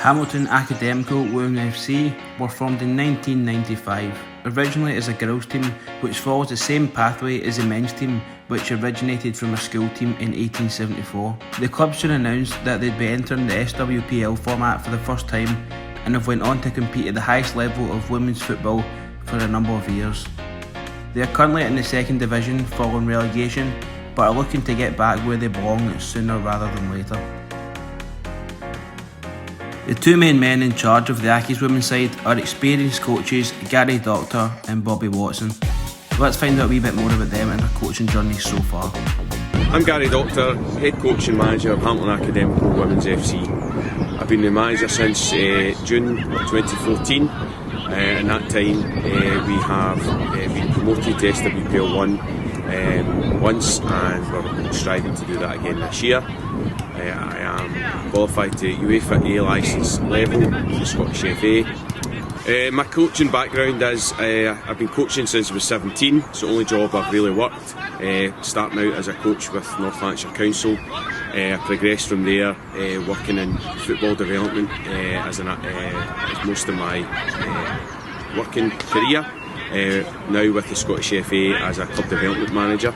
Hamilton Academical WFC were formed in 1995, originally as a girls team which follows the same pathway as the men's team which originated from a school team in 1874. The club soon announced that they'd be entering the SWPL format for the first time and have went on to compete at the highest level of women's football for a number of years. They are currently in the second division following relegation, but are looking to get back where they belong sooner rather than later. The two main men in charge of the Accies women's side are experienced coaches Gary Doctor and Bobby Watson. Let's find out a wee bit more about them and their coaching journey so far. I'm Gary Doctor, head coach and manager of Hamilton Academical WFC. I've been the manager since June 2014. In that time we have been promoted to SWPL 1 once, and we're striving to do that again this year. I am qualified to UEFA A licence level with the Scottish FA. My coaching background is I've been coaching since I was 17. It's the only job I've really worked. Starting out as a coach with North Lanarkshire Council, I progressed from there, working in football development as most of my working career. Now with the Scottish FA as a club development manager.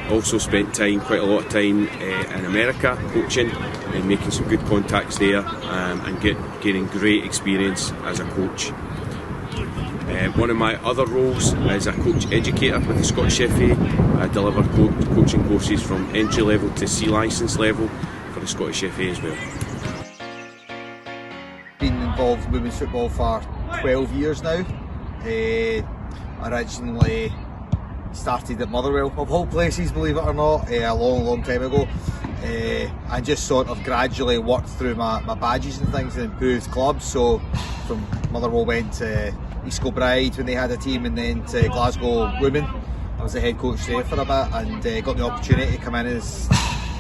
Also spent quite a lot of time in America coaching and making some good contacts there, and gaining great experience as a coach. One of my other roles is a coach educator with the Scottish FA. I deliver coaching courses from entry level to C licence level for the Scottish FA as well. Been involved in women's football for 12 years now. Originally started at Motherwell, of all places, believe it or not, a long time ago, and just sort of gradually worked through my badges and things and improved clubs. So from Motherwell went to East Kilbride when they had a team, and then to Glasgow Women. I was the head coach there for a bit, and got the opportunity to come in as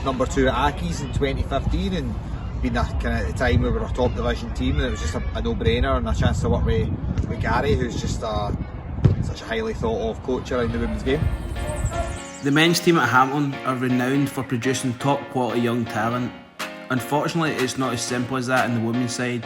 number 2 at Accies in 2015, and been that kind of at the time we were a top division team, and it was just a no-brainer, and a chance to work with Gary, who's just such a highly thought of coach around the women's game. The men's team at Hamilton are renowned for producing top quality young talent. Unfortunately, it's not as simple as that in the women's side.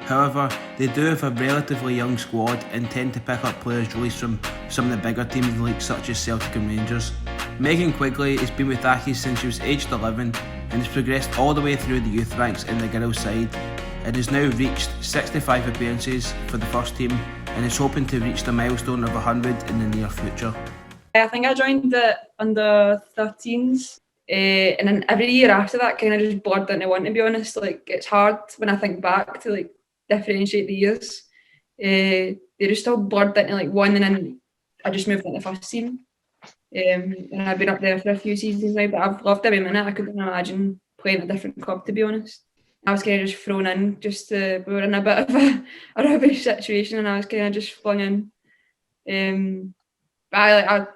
However, they do have a relatively young squad and tend to pick up players released from some of the bigger teams in the league, such as Celtic and Rangers. Megan Quigley has been with Accies since she was aged 11 and has progressed all the way through the youth ranks in the girls' side, and has now reached 65 appearances for the first team and is hoping to reach the milestone of 100 in the near future. I think I joined the under 13s, and then every year after that kind of just blurred into one, to be honest. Like, it's hard when I think back to like differentiate the years. They just all blurred into like one, and then I just moved into the first team. And I've been up there for a few seasons now, but I've loved every minute. I couldn't imagine playing at a different club, to be honest. I was kind of just thrown in, we were in a bit of a rubbish situation, and I was kind of just flung in. But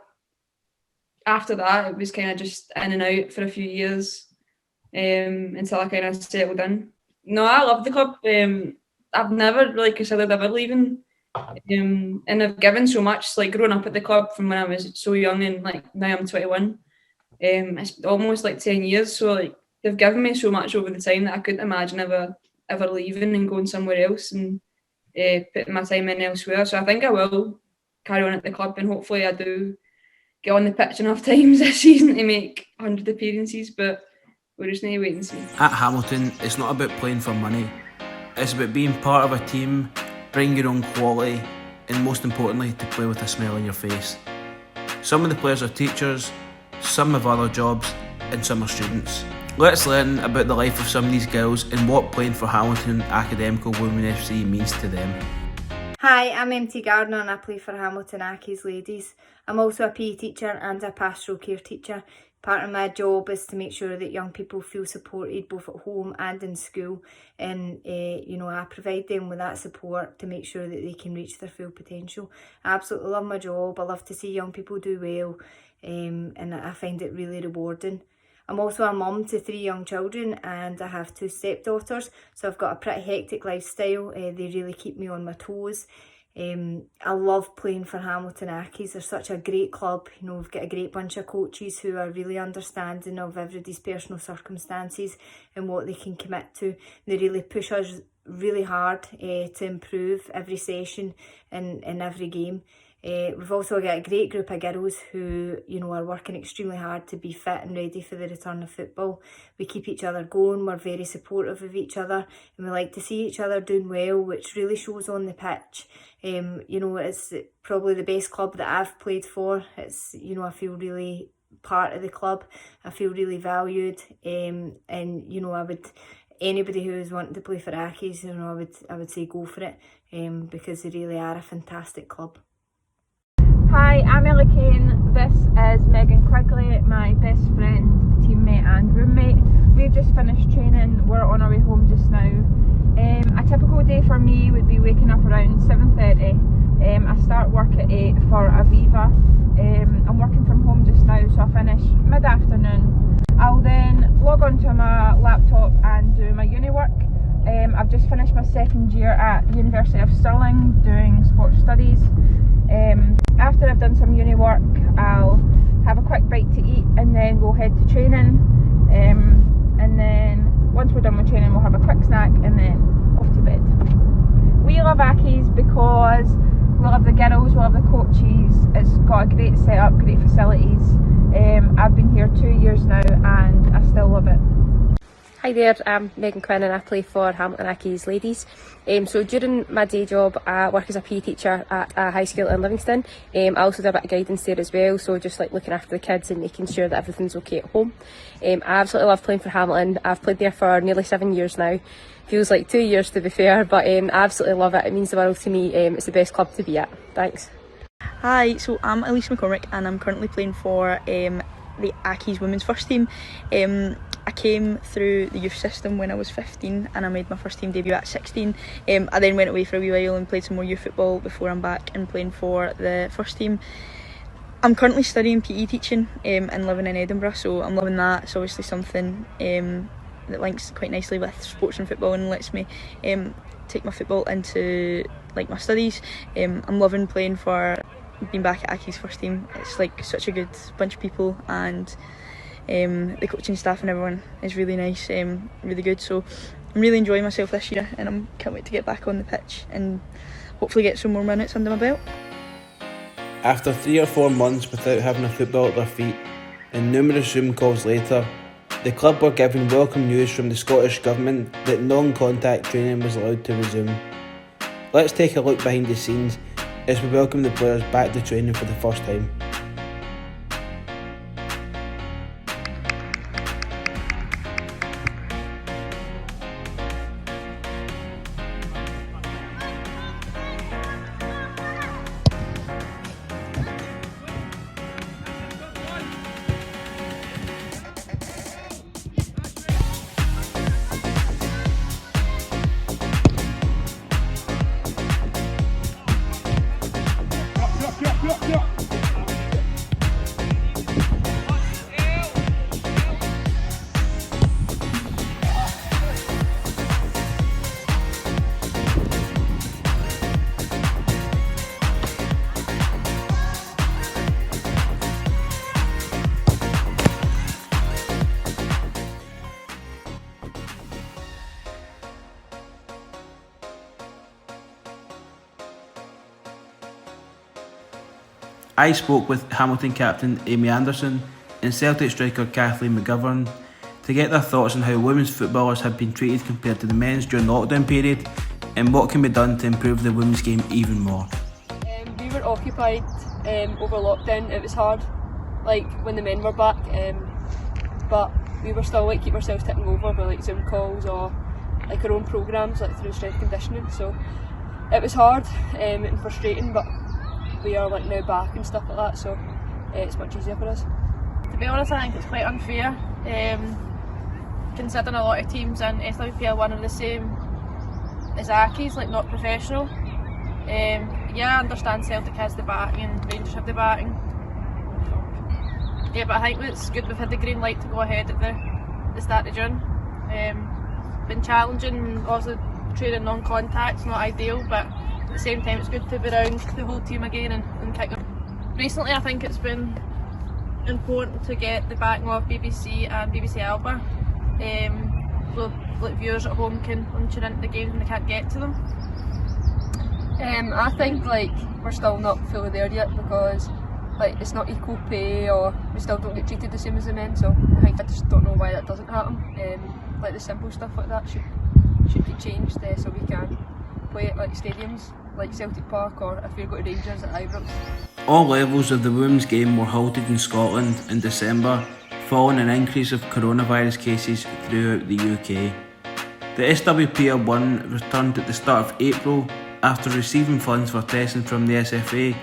after that, it was kind of just in and out for a few years, until I kind of settled in. No, I love the club. I've never really considered ever leaving, and I've given so much, like growing up at the club from when I was so young, and like now I'm 21. It's almost like 10 years, so like they've given me so much over the time that I couldn't imagine ever leaving and going somewhere else and putting my time in elsewhere. So I think I will carry on at the club, and hopefully I do get on the pitch enough times this season to make 100 appearances, but we'll just need to wait and see. At Hamilton, it's not about playing for money. It's about being part of a team, bring your own quality, and most importantly, to play with a smile on your face. Some of the players are teachers, some have other jobs, and some are students. Let's learn about the life of some of these girls and what playing for Hamilton Academical WFC means to them. Hi, I'm MT Gardner and I play for Hamilton Accies Ladies. I'm also a PE teacher and a pastoral care teacher. Part of my job is to make sure that young people feel supported both at home and in school, and I provide them with that support to make sure that they can reach their full potential. I absolutely love my job. I love to see young people do well, and I find it really rewarding. I'm also a mum to 3 young children, and I have 2 stepdaughters, so I've got a pretty hectic lifestyle. They really keep me on my toes. I love playing for Hamilton Accies. They're such a great club. You know, we've got a great bunch of coaches who are really understanding of everybody's personal circumstances and what they can commit to. They really push us really hard to improve every session and in every game. We've also got a great group of girls who, you know, are working extremely hard to be fit and ready for the return of football. We keep each other going, we're very supportive of each other, and we like to see each other doing well, which really shows on the pitch. You know, it's probably the best club that I've played for. It's, you know, I feel really part of the club. I feel really valued, and you know, anybody who is wanting to play for Accies, you know, I would say go for it, because they really are a fantastic club. Hi, I'm Ellie Kane. This is Megan Quigley, my best friend, teammate and roommate. We've just finished training, we're on our way home just now. A typical day for me would be waking up around 7:30. I start work at 8 for Aviva. I'm working from home just now, so I finish mid-afternoon. I'll then log onto my laptop and do my uni work. I've just finished my second year at the University of Stirling doing sports studies. After I've done some uni work, I'll have a quick bite to eat and then we'll head to training. And then once we're done with training, we'll have a quick snack and then off to bed. We love Accies because we love the girls, we love the coaches. It's got a great setup, great facilities. I've been here 2 years now and I still love it. Hi there, I'm Megan Quinn and I play for Hamilton Accies Ladies. So during my day job, I work as a PE teacher at a high school in Livingston. I also do a bit of guidance there as well, so just like looking after the kids and making sure that everything's okay at home. I absolutely love playing for Hamilton. I've played there for nearly 7 years now. Feels like 2 years to be fair, but I absolutely love it. It means the world to me. It's the best club to be at. Thanks. Hi, so I'm Elise McCormick and I'm currently playing for the Accies women's first team. I came through the youth system when I was 15 and I made my first team debut at 16. I then went away for a wee while and played some more youth football before I'm back and playing for the first team. I'm currently studying PE teaching and living in Edinburgh, so I'm loving that. It's obviously something that links quite nicely with sports and football and lets me take my football into like my studies. I'm loving playing for, being back at Accies first team. It's like such a good bunch of people and the coaching staff and everyone is really nice, really good, so I'm really enjoying myself this year and I can't wait to get back on the pitch and hopefully get some more minutes under my belt. After 3 or 4 months without having a football at their feet and numerous Zoom calls later, the club were given welcome news from the Scottish Government that non-contact training was allowed to resume. Let's take a look behind the scenes as we welcome the players back to training for the first time. I spoke with Hamilton captain Amy Anderson and Celtic striker Kathleen McGovern to get their thoughts on how women's footballers have been treated compared to the men's during the lockdown period and what can be done to improve the women's game even more. We were occupied over lockdown. It was hard, like when the men were back, but we were still like keep ourselves ticking over with like Zoom calls or like our own programmes like through strength conditioning. So it was hard and frustrating, but we are like now back and stuff like that, so it's much easier for us. To be honest, I think it's quite unfair, considering a lot of teams in SWPL 1 are the same as Accies, like not professional. Yeah, I understand Celtic has the backing and Rangers have the backing. Yeah, but I think it's good we've had the green light to go ahead at the start of June. Been challenging, also training non-contact's not ideal, but at the same time it's good to be around the whole team again and kick them. Recently I think it's been important to get the backing of BBC and BBC Alba, so like viewers at home can tune into the games when they can't get to them. I think like we're still not fully there yet because like it's not equal pay, or we still don't get treated the same as the men, so I just don't know why that doesn't happen. Like the simple stuff like that should be changed so we can play at like stadiums like Celtic Park, or if we go to Rangers at Ibrox. All levels of the women's game were halted in Scotland in December following an increase of coronavirus cases throughout the UK. The SWPL 1 returned at the start of April after receiving funds for testing from the SFA,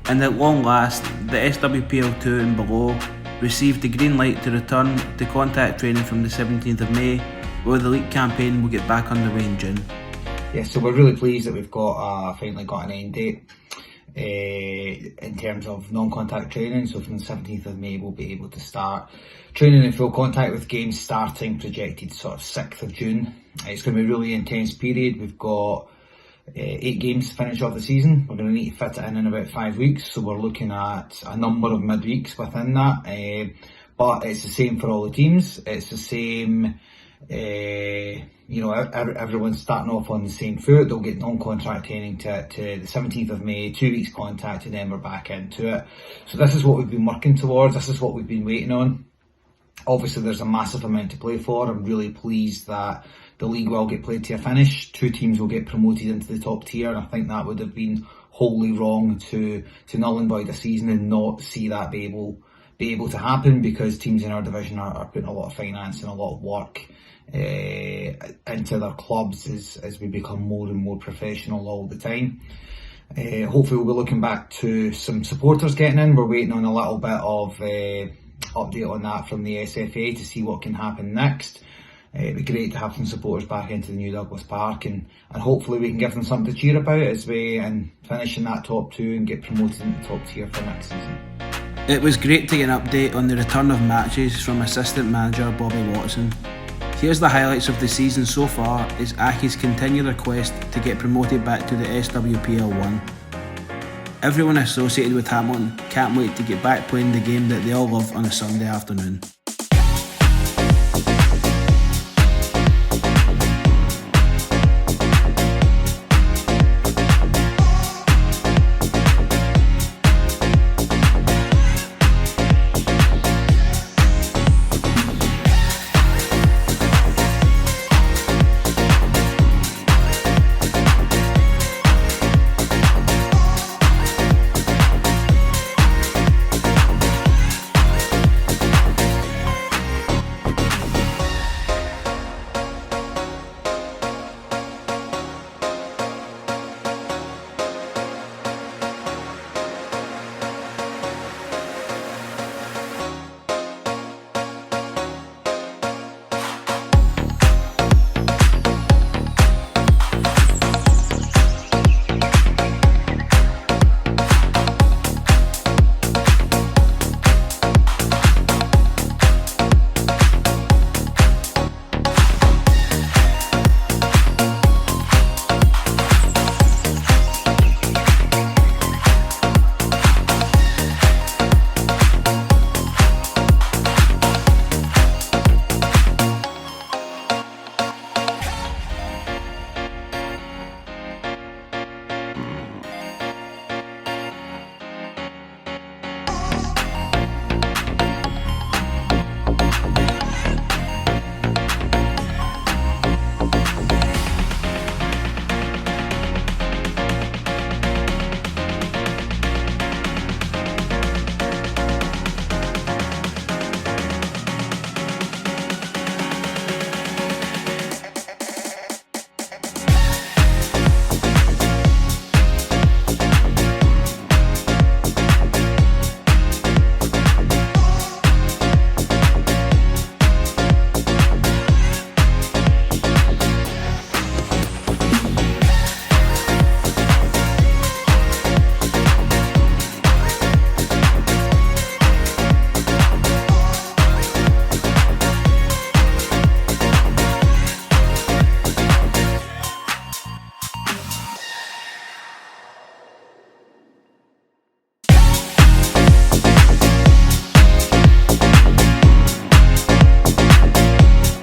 and at long last the SWPL 2 and below received the green light to return to contact training from the 17th of May, where the league campaign will get back underway in June. Yeah, so we're really pleased that we've got finally got an end date in terms of non-contact training. So from the 17th of May we'll be able to start training in full contact, with games starting projected sort of 6th of June. It's going to be a really intense period. We've got 8 games to finish off the season. We're going to need to fit it in about 5 weeks, so we're looking at a number of midweeks within that, but it's the same for all the teams. It's the same, you know, everyone's starting off on the same foot. They'll get non-contract training to the 17th of May, 2 weeks contact, and then we're back into it. So this is what we've been working towards, this is what we've been waiting on. Obviously there's a massive amount to play for. I'm really pleased that the league will get played to a finish. 2 teams will get promoted into the top tier, and I think that would have been wholly wrong to null and void a season and not see that be able to happen, because teams in our division are putting a lot of finance and a lot of work into their clubs as we become more and more professional all the time. Hopefully we'll be looking back to some supporters getting in. We're waiting on a little bit of update on that from the SFA to see what can happen next. It'd be great to have some supporters back into the new Douglas Park, and hopefully we can give them something to cheer about as we finish in that top 2 and get promoted into the top tier for next season. It was great to get an update on the return of matches from assistant manager Bobby Watson. Here's the highlights of the season so far as Accies continue their quest to get promoted back to the SWPL 1. Everyone associated with Hamilton can't wait to get back playing the game that they all love on a Sunday afternoon.